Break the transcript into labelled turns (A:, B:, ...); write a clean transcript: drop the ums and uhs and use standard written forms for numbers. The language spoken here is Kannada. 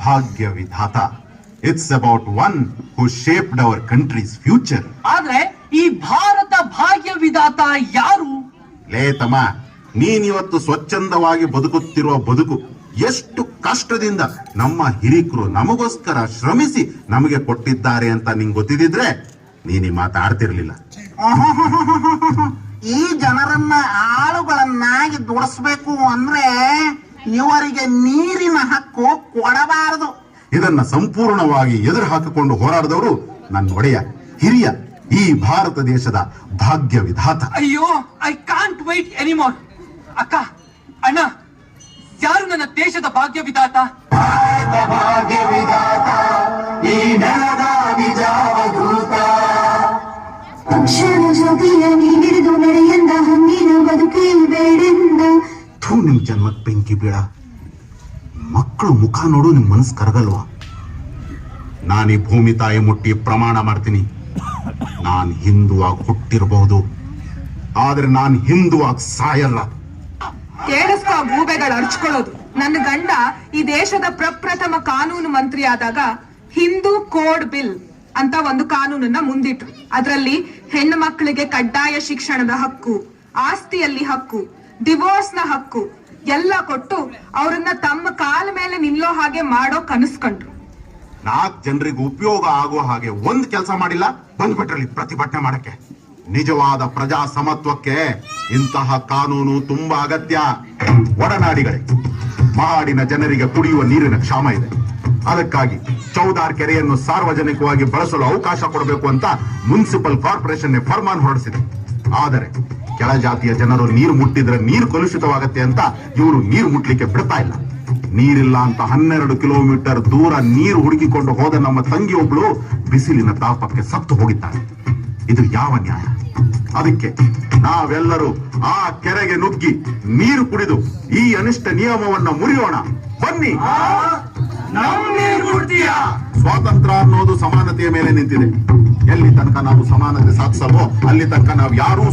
A: Bhagya Vidhata. It's about one who shaped our country's future.
B: ಆದ್ರೆ ಈ ಭಾರತ ಭಾಗ್ಯ ವಿಧಾತ ಯಾರು?
A: ಲೇ ತಮ್ಮ, ನೀನಿವತ್ತು ಸ್ವಚ್ಛಂದವಾಗಿ ಬದುಕುತ್ತಿರುವ ಬದುಕು ಎಷ್ಟು ಕಷ್ಟದಿಂದ ನಮ್ಮ ಹಿರಿಕರು ನಮಗೋಸ್ಕರ ಶ್ರಮಿಸಿ ನಮಗೆ ಕೊಟ್ಟಿದ್ದಾರೆ ಅಂತ ನಿಂಗೆ ಗೊತ್ತಿದ್ರೆ ನೀನಿ ಮಾತಾಡ್ತಿರ್ಲಿಲ್ಲ.
C: ಈ ಜನರನ್ನ ಆಳುಗಳನ್ನಾಗಿ ದುಡಿಸ್ಬೇಕು ಅಂದ್ರೆ ಇವರಿಗೆ ನೀರಿನ ಹಕ್ಕು ಕೊಡಬಾರದು.
A: ಇದನ್ನ ಸಂಪೂರ್ಣವಾಗಿ ಎದುರು ಹಾಕಿಕೊಂಡು ಹೋರಾಡಿದವರು ನನ್ನ ಒಡೆಯ ಹಿರಿಯ ಈ ಭಾರತ ದೇಶದ ಭಾಗ್ಯ ವಿಧಾತ.
B: ಅಯ್ಯೋ, ಐ ಕಾಂಟ್ ವೈಟ್ ಎನಿಮೋರ್. ಅಕ್ಕ, ಅಣ್ಣ, ಯಾರು ನನ್ನ ದೇಶದ ಭಾಗ್ಯ ವಿಧಾತ?
D: ಭಾಗ್ಯ ವಿಧಾತ, ಈ ನೆಲದ ನಿಜಾವಧೂತ.
E: ಅಕ್ಷರ ಜ್ಯೋತಿಯಾಗಿ ಹಿಡಿದು ನಡೆಯಂದ ಹಂಗಿನ ಬದುಕೇ ಬೇಡೆಂದ.
A: ನಿಮ್ ಜನ್ಮಕ್ ಬೆಂಕಿ ಬೀಳ. ಮಕ್ಕಳು ಮುಖ ನೋಡು ನಿಮ್ ಮನಸ್ಸು ಕರಗಲ್ವಾ? ನಾನೀ ಭೂಮಿ ತಾಯಿ ಮುಟ್ಟಿ ಪ್ರಮಾಣ ಮಾಡ್ತೀನಿ, ನಾನ್ ಹಿಂದುವಾಗಿ ಹುಟ್ಟಿರಬಹುದು, ಆದ್ರೆ ನಾನ್ ಹಿಂದುವಾಗಿ ಸಾಯಲ್ಲ.
F: ಕೇಳಿಸ್ಕೊ ಗೂಬೆಗಳು ಅರ್ಚ್ಕೊಳ್ಳೋದು. ನನ್ನ ಗಂಡ ಈ ದೇಶದ ಪ್ರಪ್ರಥಮ ಕಾನೂನು ಮಂತ್ರಿ ಆದಾಗ ಹಿಂದೂ ಕೋಡ್ ಬಿಲ್ ಅಂತ ಒಂದು ಕಾನೂನನ್ನ ಮುಂದಿಟ್ರು. ಅದರಲ್ಲಿ ಹೆಣ್ಣು ಮಕ್ಕಳಿಗೆ ಕಡ್ಡಾಯ ಶಿಕ್ಷಣದ ಹಕ್ಕು, ಆಸ್ತಿಯಲ್ಲಿ ಹಕ್ಕು, ಡಿವೋರ್ಸ್ ನ ಹಕ್ಕು ಎಲ್ಲ ಕೊಟ್ಟು ಅವ್ರನ್ನ ತಮ್ಮ ಕಾಲ ಮೇಲೆ ನಿಲ್ಲೋ ಹಾಗೆ ಮಾಡೋ ಕನಸ್ಕೊಂಡ್ರು.
A: 4 ಜನರಿಗೆ ಉಪಯೋಗ ಆಗೋ ಹಾಗೆ ಒಂದ್ ಕೆಲಸ ಮಾಡಿಲ್ಲ, ಬಂದ್ಬಿಟ್ರಲ್ಲಿ ಪ್ರತಿಭಟನೆ ಮಾಡಕ್ಕೆ. ನಿಜವಾದ ಪ್ರಜಾ ಸಮತ್ವಕ್ಕೆ ಇಂತಹ ಕಾನೂನು ತುಂಬಾ ಅಗತ್ಯ. ಒಡನಾಡಿಗಳೇ, ಮಹಾಡಿನ ಜನರಿಗೆ ಕುಡಿಯುವ ನೀರಿನ ಕ್ಷಾಮ ಇದೆ. ಅದಕ್ಕಾಗಿ ಚೌದಾರ್ ಕೆರೆಯನ್ನು ಸಾರ್ವಜನಿಕವಾಗಿ ಬಳಸಲು ಅವಕಾಶ ಕೊಡಬೇಕು ಅಂತ ಮುನ್ಸಿಪಲ್ ಕಾರ್ಪೊರೇಷನ್ ಫರ್ಮಾನ್ ಹೊರಡಿಸಿದೆ. ಆದರೆ ಕೆಳಜಾತಿಯ ಜನರು ನೀರು ಮುಟ್ಟಿದ್ರೆ ನೀರು ಕಲುಷಿತವಾಗತ್ತೆ ಅಂತ ಇವರು ನೀರು ಮುಟ್ಲಿಕ್ಕೆ ಬಿಡ್ತಾ ಇಲ್ಲ. ನೀರಿಲ್ಲ ಅಂತ 12 ಕಿಲೋಮೀಟರ್ ದೂರ ನೀರು ಹುಡುಕಿಕೊಂಡು ಹೋದ ನಮ್ಮ ತಂಗಿ ಒಬ್ಳು ಬಿಸಿಲಿನ ತಾಪಕ್ಕೆ ಸತ್ತು ಹೋಗಿದ್ದಾಳೆ. ಇದು ಯಾವ ನ್ಯಾಯ? ಅದಕ್ಕೆ ನಾವೆಲ್ಲರೂ ಆ ಕೆರೆಗೆ ನುಗ್ಗಿ ನೀರು ಕುಡಿದು ಈ ಅನಿಷ್ಟ ನಿಯಮವನ್ನ ಮುರಿಯೋಣ. ಬನ್ನಿ. ಸ್ವಾತಂತ್ರ್ಯ ಅನ್ನೋದು ಸಮಾನತೆಯ ಮೇಲೆ ನಿಂತಿದೆ. ಎಲ್ಲಿ ತನಕ ನಾವು ಸಮಾನತೆ ಸಾಧಿಸಲ್ವೋ ಅಲ್ಲಿ ತನಕ ನಾವು ಯಾರೂ